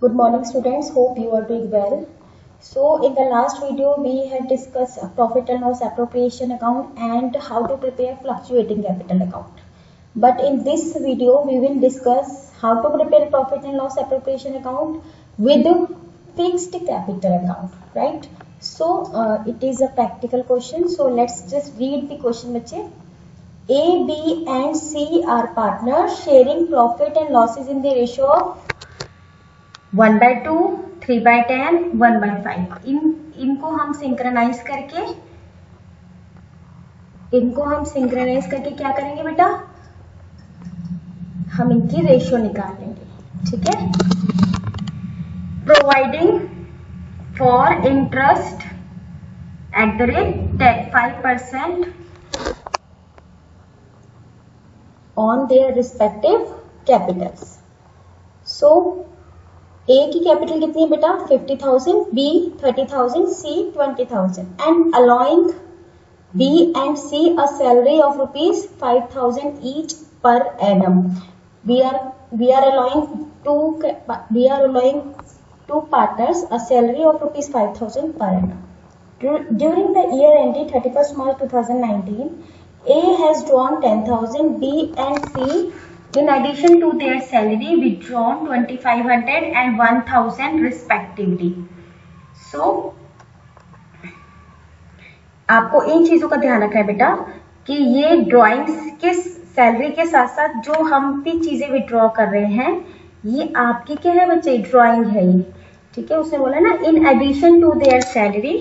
Good morning students, hope you are doing well. So in the last video we had discussed profit and loss appropriation account and how to prepare fluctuating capital account. But in this video we will discuss how to prepare profit and loss appropriation account with fixed capital account, right? So it is a practical question. So let's just read the question, बच्चे. A, B and C are partners sharing profit and losses in the ratio of 1/2, 3/10, 1/5. इनको हम synchronise करके क्या करेंगे बेटा, हम इनकी ratio निकाल लेंगे. ठीक है. Providing for interest at the rate 5% on their respective capitals. So A की कैपिटल कितनी है बेटा, 50,000, B 30,000, C 20,000 and allowing B and C a salary of ₹5,000 each per annum. We are allowing two partners a salary of ₹5,000 per annum. During the year ending 31st March 2019, A has drawn 10,000, B and C in addition to their salary withdrawn 2,500 and 1,000 respectively. So आपको इन चीजों का ध्यान रखना है बेटा कि ये drawings के सैलरी के साथ साथ जो हम भी चीजें विड्रॉ कर रहे हैं ये आपकी क्या है बच्चे, ड्राइंग है ये. ठीक है, उसने बोला ना in addition to their salary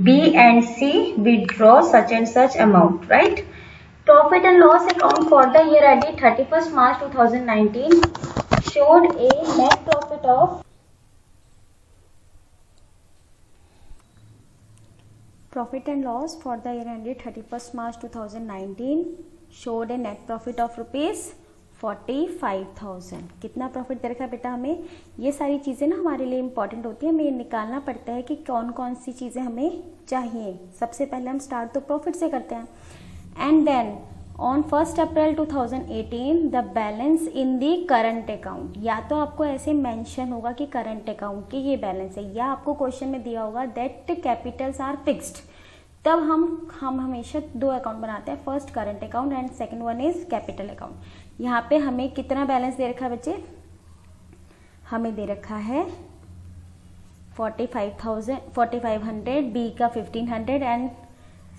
B and C withdraw such and such amount, right? Profit and loss account for the year ending 31st March 2019 showed a net profit of Profit and loss for the year ended 31st March 2019 showed a net profit of ₹45,000. कितना profit दे रखा है बेटा हमें, ये सारी चीज़ें ना हमारे लिए इंपॉर्टेंट होती है. हमें निकालना पड़ता है कि कौन कौन सी चीज़ें हमें चाहिए. सबसे पहले हम स्टार्ट तो प्रॉफिट से करते हैं. And then on 1 April 2018 the balance in the current account. या तो आपको ऐसे मेंशन होगा कि करंट अकाउंट की ये बैलेंस है, या आपको क्वेश्चन में दिया होगा दैट कैपिटल्स आर फिक्स्ड. तब हम हमेशा दो अकाउंट बनाते हैं, first current account and second one is capital account. यहाँ पे हमें कितना बैलेंस दे रखा है बच्चे, हमें दे रखा है 4500, बी का 1500 एंड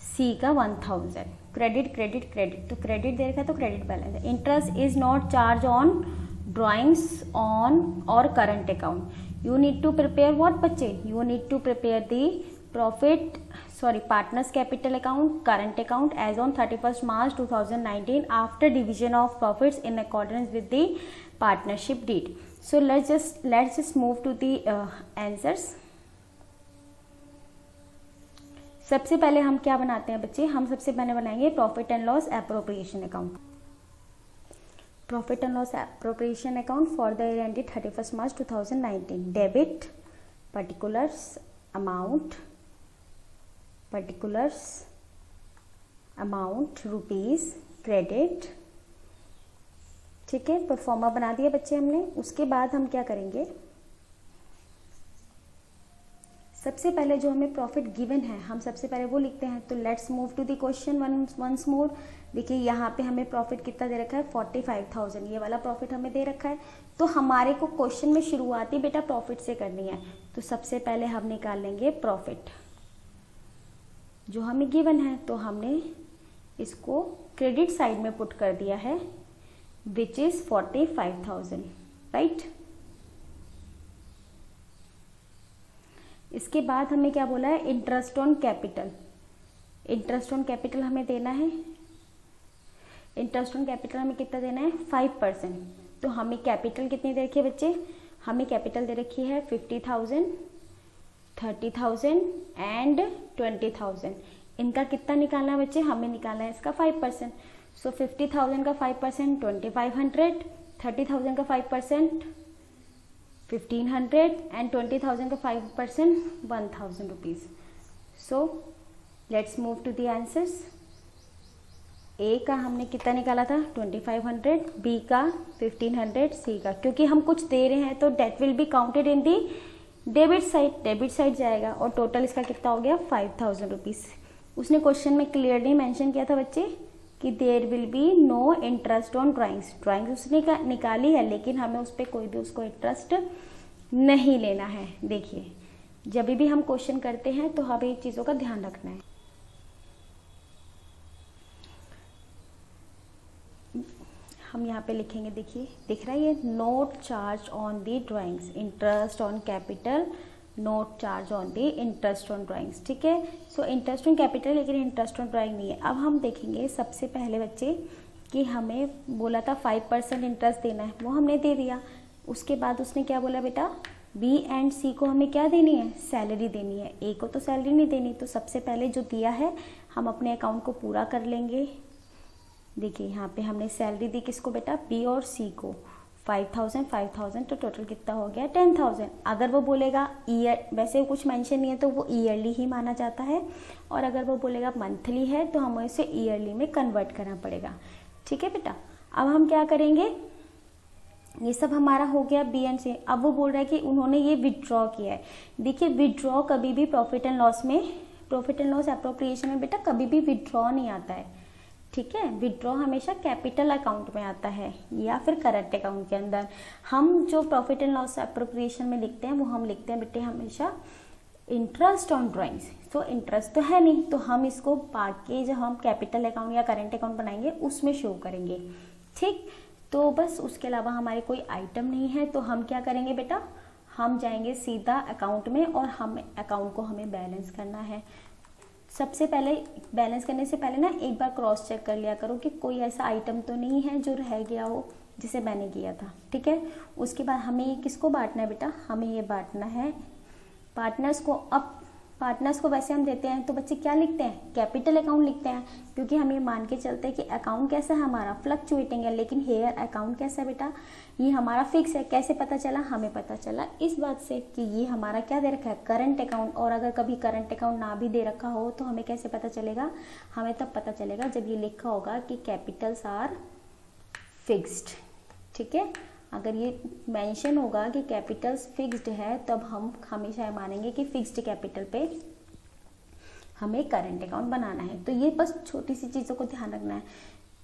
सी का 1000. क्रेडिट क्रेडिट क्रेडिट, तो क्रेडिट दे रखा है तो क्रेडिट बैलेंस है. Interest is not charge on drawings on और current account. You need to prepare what बच्चे, you need to prepare the partners capital account, current account as on 31st March 2019 after division of profits in accordance with the partnership deed. So let's just move to the answers. सबसे पहले हम क्या बनाते हैं बच्चे, हम सबसे पहले बनाएंगे profit and loss appropriation account. Profit and loss appropriation account for the year ended 31st March 2019. Debit particulars amount rupees, credit. ठीक है, परफॉर्मा बना दिया बच्चे हमने. उसके बाद हम क्या करेंगे, सबसे पहले जो हमें प्रॉफिट गिवन है हम सबसे पहले वो लिखते हैं. तो let's move to the question once more. देखिए यहाँ पे हमें प्रॉफिट कितना दे रखा है, 45,000. ये वाला प्रॉफिट हमें दे रखा है. तो हमारे को क्वेश्चन में शुरुआत ही बेटा प्रॉफिट से करनी है. तो सबसे पहले हम निकाल लेंगे प्रॉफिट जो हमें गिवन है. तो हमने इसको क्रेडिट साइड में पुट कर दिया है विच इज 45,000, राइट. इसके बाद हमें क्या बोला है, interest on capital. Interest on capital हमें देना है. इंटरेस्ट ऑन कैपिटल हमें कितना देना है, 5%. तो हमें कैपिटल कितनी दे रखी है बच्चे, हमें कैपिटल दे रखी है 50,000, 30,000 एंड 20,000. इनका कितना निकालना है बच्चे, हमें निकालना है इसका 5%. सो 50,000 का 5% 2,500, 30,000 का 5% 1,500 एंड 20,000 का 5% 1,000 rupees. So let's move to the answers. A का हमने कितना निकाला था 2500, बी का 1500, सी का, क्योंकि हम कुछ दे रहे हैं तो that will be counted in the debit side जाएगा, और टोटल इसका कितना हो गया 5000 रुपीज़। उसने क्वेश्चन में क्लियरली मेंशन किया था बच्चे कि there will be no interest on drawings उसने निकाली है, लेकिन हमें उस पर कोई भी उसको इंटरेस्ट नहीं लेना है। देखिए जब भी हम क्वेश्चन करते हैं तो हमें इन चीज़ों का ध्यान रखना है। हम यहाँ पे लिखेंगे, देखिए दिख रहा है ये, note charge on the drawings, interest on capital, note charge on the interest on drawings. ठीक है, सो इंटरेस्ट ऑन कैपिटल लेकिन इंटरेस्ट ऑन ड्राइंग नहीं है। अब हम देखेंगे सबसे पहले बच्चे कि हमें बोला था 5% इंटरेस्ट देना है, वो हमने दे दिया। उसके बाद उसने क्या बोला बेटा, बी एंड सी को हमें क्या देनी है, सैलरी देनी है। ए को तो सैलरी नहीं देनी, तो सबसे पहले जो दिया है हम अपने अकाउंट को पूरा कर लेंगे। देखिए यहाँ पे हमने सैलरी दी किसको बेटा, बी और सी को 5000, तो टोटल कितना हो गया 10000। अगर वो बोलेगा ईयर, वैसे कुछ मेंशन नहीं है तो वो ईयरली ही माना जाता है, और अगर वो बोलेगा मंथली है तो हमें इसे ईयरली में कन्वर्ट करना पड़ेगा। ठीक है बेटा, अब हम क्या करेंगे, ये सब हमारा हो गया बी एंड सी। अब वो बोल रहा है कि उन्होंने ये विड्रॉ किया है। देखिए विड्रॉ कभी भी प्रॉफिट एंड लॉस एप्रोप्रिएशन में बेटा कभी भी विड्रॉ नहीं आता है। ठीक है, विड्रॉ हमेशा कैपिटल अकाउंट में आता है या फिर करंट अकाउंट के अंदर। हम जो प्रॉफिट एंड लॉस एप्रोप्रिएशन में लिखते हैं वो हम लिखते हैं बेटे हमेशा इंटरेस्ट ऑन ड्राइंग्स। तो इंटरेस्ट तो है नहीं, तो हम इसको बांट के जब हम कैपिटल अकाउंट या करंट अकाउंट बनाएंगे उसमें शो करेंगे। ठीक, तो बस उसके अलावा हमारे कोई आइटम नहीं है, तो हम क्या करेंगे बेटा, हम जाएंगे सीधा अकाउंट में और हम अकाउंट को हमें बैलेंस करना है। सबसे पहले बैलेंस करने से पहले ना एक बार क्रॉस चेक कर लिया करो कि कोई ऐसा आइटम तो नहीं है जो रह गया हो जिसे मैंने किया था। ठीक है, उसके बाद हमें ये किसको बांटना है बेटा, हमें ये बांटना है पार्टनर्स को। अब पार्टनर्स को वैसे हम देते हैं तो बच्चे क्या लिखते हैं, कैपिटल अकाउंट लिखते हैं, क्योंकि हम ये मान के चलते हैं कि अकाउंट कैसा है हमारा, फ्लक्चुएटिंग है। लेकिन हेयर अकाउंट कैसा है बेटा, ये हमारा फिक्स है। कैसे पता चला, हमें पता चला इस बात से कि ये हमारा क्या दे रखा है, करंट अकाउंट। और अगर कभी करंट अकाउंट ना भी दे रखा हो तो हमें कैसे पता चलेगा, हमें तब पता चलेगा जब ये लिखा होगा कि कैपिटल्स आर फिक्स्ड। ठीक है, अगर ये मेंशन होगा कि कैपिटल्स फिक्स्ड है तब हम हमेशा मानेंगे कि फिक्स्ड कैपिटल पे हमें करंट अकाउंट बनाना है। तो ये बस छोटी सी चीज़ों को ध्यान रखना है।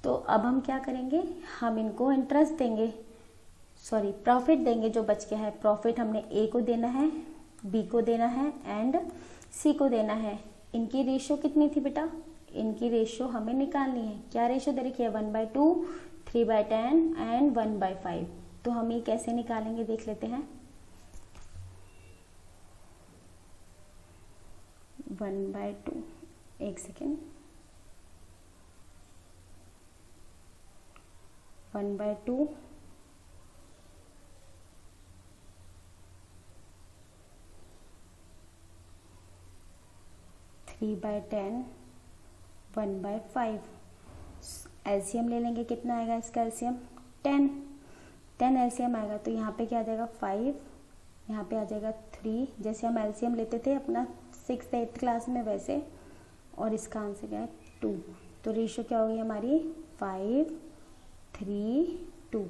तो अब हम क्या करेंगे, हम इनको इंटरेस्ट देंगे, सॉरी प्रॉफिट देंगे। जो बच गया है प्रॉफिट हमने ए को देना है, बी को देना है एंड सी को देना है। इनकी रेशियो कितनी थी बेटा, इनकी रेशियो हमें निकालनी है। क्या रेशियो दे रखी है, 1/2, 3/10 एंड 1/5। तो हम ये कैसे निकालेंगे देख लेते हैं। 1/2, एक सेकेंड, 1/2 3/10 1/5। एलसीएम ले लेंगे, कितना आएगा इसका एलसीएम 10 एलसीएम आएगा। तो यहाँ पे क्या आ जाएगा 5, यहाँ पे आ जाएगा 3। जैसे हम एलसीएम लेते थे अपना 6th 8th क्लास में वैसे, और इसका आंसर क्या है 2। तो रेशियो क्या होगी हमारी 5, 3, 2।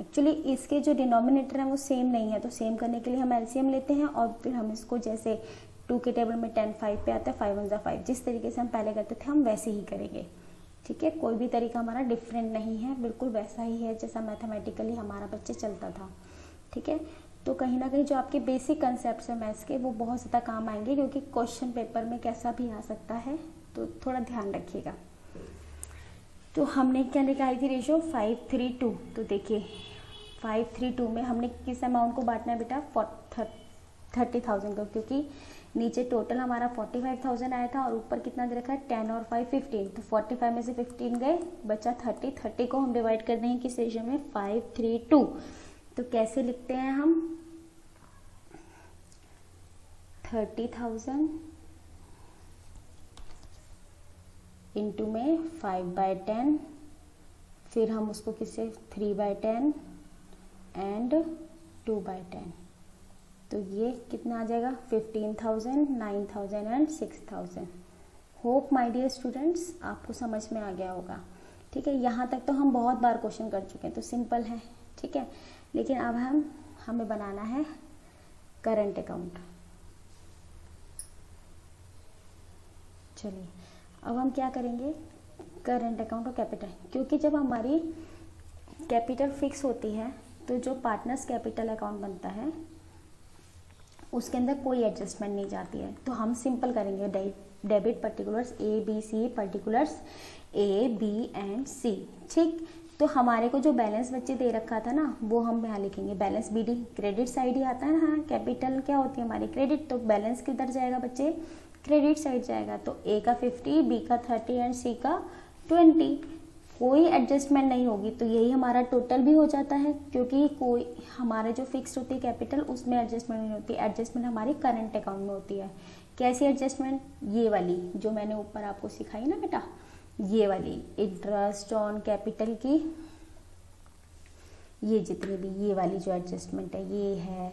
एक्चुअली इसके जो डिनोमिनेटर हैं वो सेम नहीं है, तो सेम करने के लिए हम एलसीएम लेते हैं और फिर हम इसको जैसे 2 के टेबल में 10 5 पे आता है, 5 1 5, जिस तरीके से हम पहले करते थे हम वैसे ही करेंगे। ठीक है, कोई भी तरीका हमारा डिफरेंट नहीं है, बिल्कुल वैसा ही है जैसा मैथमेटिकली हमारा बच्चे चलता था। ठीक है, तो कहीं ना कहीं जो आपके बेसिक कंसेप्ट है मैथ्स के वो बहुत ज़्यादा काम आएंगे, क्योंकि क्वेश्चन पेपर में कैसा भी आ सकता है, तो थोड़ा ध्यान रखिएगा। तो हमने क्या निकाली थी रेशियो 5 3 2। तो देखिए 5 3 2 में हमने किस अमाउंट को बांटना है बेटा 30,000 को, क्योंकि नीचे टोटल हमारा 45,000 आया था और ऊपर कितना दे रखा है 10 और 5 15। तो 45 में से 15 गए, बचा 30 को हम डिवाइड कर देंगे किस रेशियो में 5 3 2। तो कैसे लिखते हैं हम 30,000 इंटू में 5/10, फिर हम उसको किससे 3/10 एंड 2/10। तो ये कितना आ जाएगा 15,000, 9,000 and 6,000। Hope my dear students आपको समझ में आ गया होगा। ठीक है, यहाँ तक तो हम बहुत बार क्वेश्चन कर चुके हैं, तो सिंपल है। ठीक है, लेकिन अब हमें बनाना है करंट अकाउंट। चलिए अब हम क्या करेंगे, करंट अकाउंट और कैपिटल, क्योंकि जब हमारी कैपिटल फिक्स होती है तो जो पार्टनर्स कैपिटल अकाउंट बनता है उसके अंदर कोई एडजस्टमेंट नहीं जाती है। तो हम सिंपल करेंगे, debit particulars A B C, particulars A B and C. ठीक, तो हमारे को जो बैलेंस बच्चे दे रखा था ना वो हम यहाँ लिखेंगे, balance B D, credit side ही आता है ना। हाँ, कैपिटल क्या होती है हमारी, क्रेडिट, तो बैलेंस किधर जाएगा बच्चे, क्रेडिट साइड जाएगा। तो ए का 50, बी का 30 एंड सी का 20, कोई एडजस्टमेंट नहीं होगी। तो यही हमारा टोटल भी हो जाता है, क्योंकि कोई हमारा जो फिक्स होती है कैपिटल उसमें एडजस्टमेंट नहीं होती। एडजस्टमेंट हमारी करंट अकाउंट में होती है। कैसी एडजस्टमेंट, ये वाली जो मैंने ऊपर आपको सिखाई ना बेटा, ये वाली इंटरेस्ट ऑन कैपिटल की, ये जितनी भी ये वाली जो एडजस्टमेंट है, ये है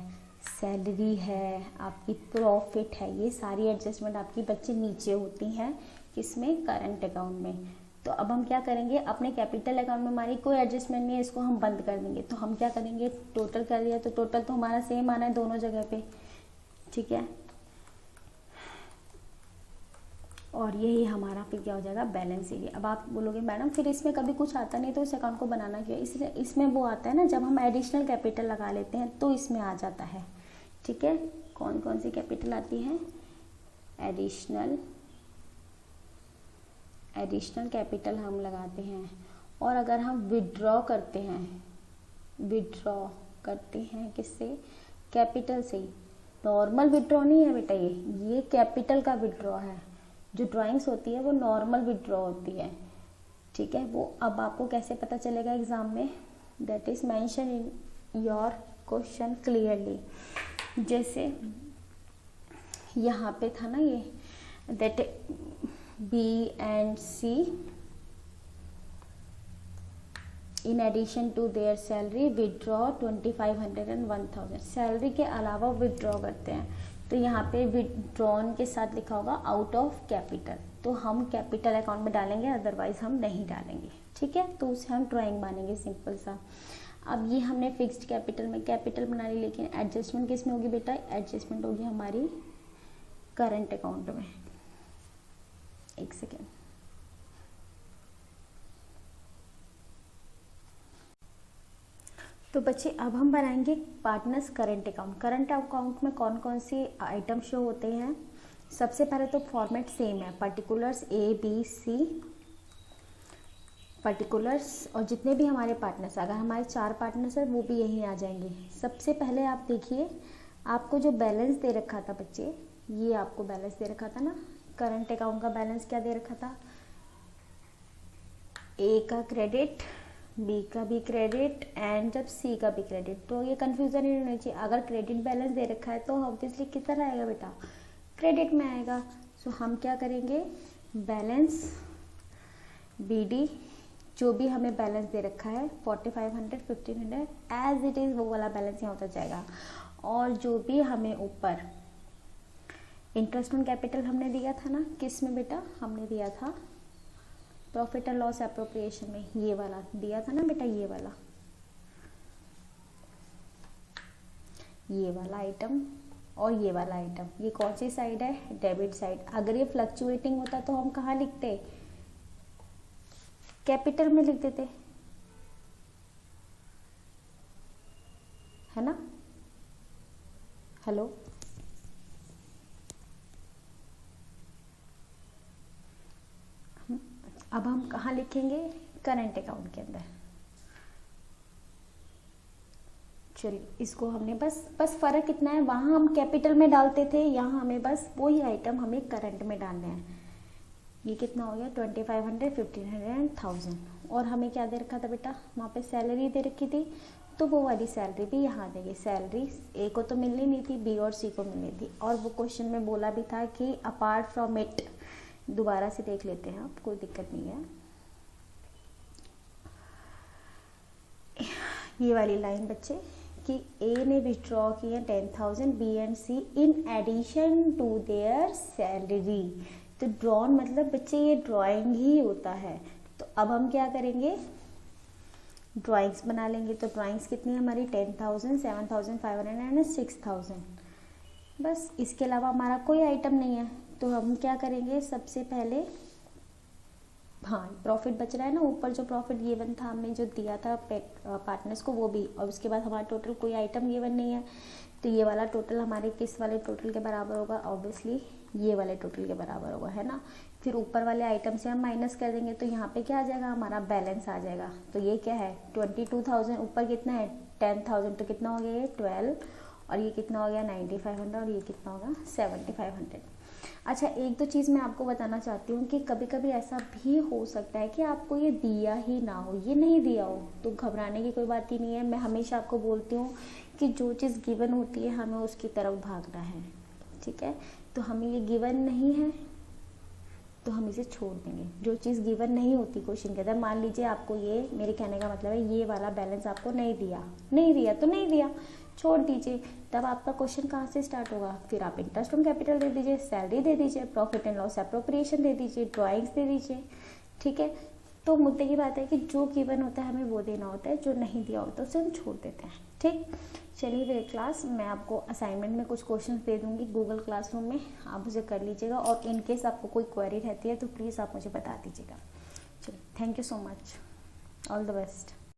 सैलरी है, आपकी प्रॉफिट है, ये सारी एडजस्टमेंट आपकी बच्चे नीचे होती हैं किसमें, करंट अकाउंट में। तो अब हम क्या करेंगे, अपने कैपिटल अकाउंट में हमारी कोई एडजस्टमेंट नहीं है, इसको हम बंद कर देंगे। तो हम क्या करेंगे, टोटल कर दिया तो टोटल तो हमारा सेम आना है दोनों जगह पे। ठीक है, और यही हमारा फिर क्या हो जाएगा, बैलेंस एरिया। अब आप बोलोगे मैडम फिर इसमें कभी कुछ आता नहीं तो इस अकाउंट को बनाना क्यों, इसलिए इसमें वो आता है ना जब हम एडिशनल कैपिटल लगा लेते हैं तो इसमें आ जाता है। ठीक है, कौन कौन सी कैपिटल आती है, एडिशनल कैपिटल हम लगाते हैं। और अगर हम विड्रॉ करते हैं किससे, कैपिटल से। नॉर्मल विड्रॉ नहीं है बेटा, ये कैपिटल का विड्रॉ है। जो ड्राइंग्स होती है वो नॉर्मल विड्रॉ होती है। ठीक है, वो अब आपको कैसे पता चलेगा एग्जाम में, that is mention in your question clearly. जैसे यहाँ पे था ना ये, that B and C in addition to their salary withdraw 2500 and 1000, salary के अलावा विड्रॉ करते हैं। तो यहाँ पे विड्रॉन के साथ लिखा होगा आउट ऑफ कैपिटल, तो हम कैपिटल अकाउंट में डालेंगे, अदरवाइज हम नहीं डालेंगे। ठीक है, तो उसे हम ड्राइंग मानेंगे सिंपल सा। अब ये हमने फिक्स्ड कैपिटल में कैपिटल बना ली, लेकिन एडजस्टमेंट किस में होगी बेटा, एडजस्टमेंट होगी हमारी करंट अकाउंट में। एक सेकेंड, तो बच्चे अब हम बनाएंगे partners current account. Current account में कौन कौन सी आइटम शो होते हैं, सबसे पहले तो फॉर्मेट सेम है, particulars A B C, particulars और जितने भी हमारे पार्टनर्स, अगर हमारे 4 पार्टनर्स है वो भी यहीं आ जाएंगे। सबसे पहले आप देखिए, आपको जो बैलेंस दे रखा था बच्चे, ये आपको बैलेंस दे रखा था ना, करंट अकाउंट का बैलेंस क्या दे रखा था, ए का क्रेडिट, बी का भी क्रेडिट एंड जब सी का भी क्रेडिट। तो ये कंफ्यूजन ही नहीं होनी चाहिए, अगर क्रेडिट बैलेंस दे रखा है तो ऑब्वियसली किधर आएगा बेटा, क्रेडिट में आएगा। सो हम क्या करेंगे, बैलेंस बी डी, जो भी हमें बैलेंस दे रखा है 4500 1500 एज इट इज, वो वाला बैलेंस यहाँ होता जाएगा। और जो भी हमें ऊपर इंटरेस्ट ऑन कैपिटल हमने दिया था ना, किस में बेटा, हमने दिया था प्रॉफिट एंड लॉस एप्रोप्रिएशन में, ये वाला दिया था ना बेटा, ये वाला आइटम और ये वाला आइटम, ये कौन सी साइड है, डेबिट साइड। अगर ये फ्लक्चुएटिंग होता तो हम कहाँ लिखते, कैपिटल में लिख देते, है ना। हेलो, अब हम कहाँ लिखेंगे, करंट अकाउंट के अंदर। चलिए, इसको हमने बस फर्क कितना है, वहां हम कैपिटल में डालते थे, यहाँ हमें बस वही आइटम हमें करंट में डालने हैं। ये कितना हो गया, 2500 1500 एंड 1000। और हमें क्या दे रखा था बेटा, वहाँ पे सैलरी दे रखी थी, तो वो वाली सैलरी भी यहाँ देगी। सैलरी ए को तो मिलनी नहीं थी, बी और सी को मिलनी थी। और वो क्वेश्चन में बोला भी था कि अपार्ट फ्रॉम इट, दोबारा से देख लेते हैं आप, कोई दिक्कत नहीं है। ये वाली लाइन बच्चे कि ए ने विथड्रॉ किया 10,000, B and C in addition to their salary. तो ड्रॉन मतलब बच्चे ये ड्राइंग ही होता है, तो अब हम क्या करेंगे, ड्राइंग्स बना लेंगे। तो ड्राइंग्स कितनी है हमारी 10,000, 7,500 एंड 6,000। बस इसके अलावा हमारा कोई आइटम नहीं है। तो हम क्या करेंगे, सबसे पहले हाँ प्रॉफिट बच रहा है ना, ऊपर जो प्रॉफिट गिवन था हमने जो दिया था पार्टनर्स को वो भी, और उसके बाद हमारा टोटल कोई आइटम गिवन नहीं है। तो ये वाला टोटल हमारे किस वाले टोटल के बराबर होगा, ऑब्वियसली ये वाले टोटल के बराबर होगा, है ना। फिर ऊपर वाले आइटम से हम माइनस कर देंगे तो यहाँ पे क्या आ जाएगा, हमारा बैलेंस आ जाएगा। तो ये क्या है 22,000, ऊपर कितना है 10,000, तो कितना हो गया ये 12, और ये कितना हो गया 9,500, और ये कितना होगा 7,500। अच्छा एक दो चीज़ मैं आपको बताना चाहती हूँ कि कभी कभी ऐसा भी हो सकता है कि आपको ये दिया ही ना हो, ये नहीं दिया हो, तो घबराने की कोई बात ही नहीं है। मैं हमेशा आपको बोलती हूँ कि जो चीज़ गिवन होती है हमें उसकी तरफ भागना है, ठीक है। तो हमें ये गिवन नहीं है तो हम इसे छोड़ देंगे। जो चीज़ गिवन नहीं होती क्वेश्चन के अंदर, मान लीजिए आपको ये, मेरे कहने का मतलब है ये वाला बैलेंस आपको नहीं दिया तो नहीं दिया, छोड़ दीजिए। तब आपका क्वेश्चन कहाँ से स्टार्ट होगा, फिर आप इंटरेस्ट ऑन कैपिटल दे दीजिए, सैलरी दे दीजिए, प्रॉफिट एंड लॉस एप्रोप्रिएशन दे दीजिए, ड्राइंग्स दे दीजिए, ठीक है। तो मुद्दे की बात है कि जो गिवन होता है हमें वो देना होता है, जो नहीं दिया होता है उसे हम छोड़ देते हैं, ठीक। चलिए फिर क्लास, मैं आपको असाइनमेंट में कुछ क्वेश्चंस दे दूंगी गूगल क्लासरूम में, आप उसे कर लीजिएगा, और इन केस आपको कोई क्वेरी रहती है तो प्लीज़ आप मुझे बता दीजिएगा। चलिए, thank you so much, all the best.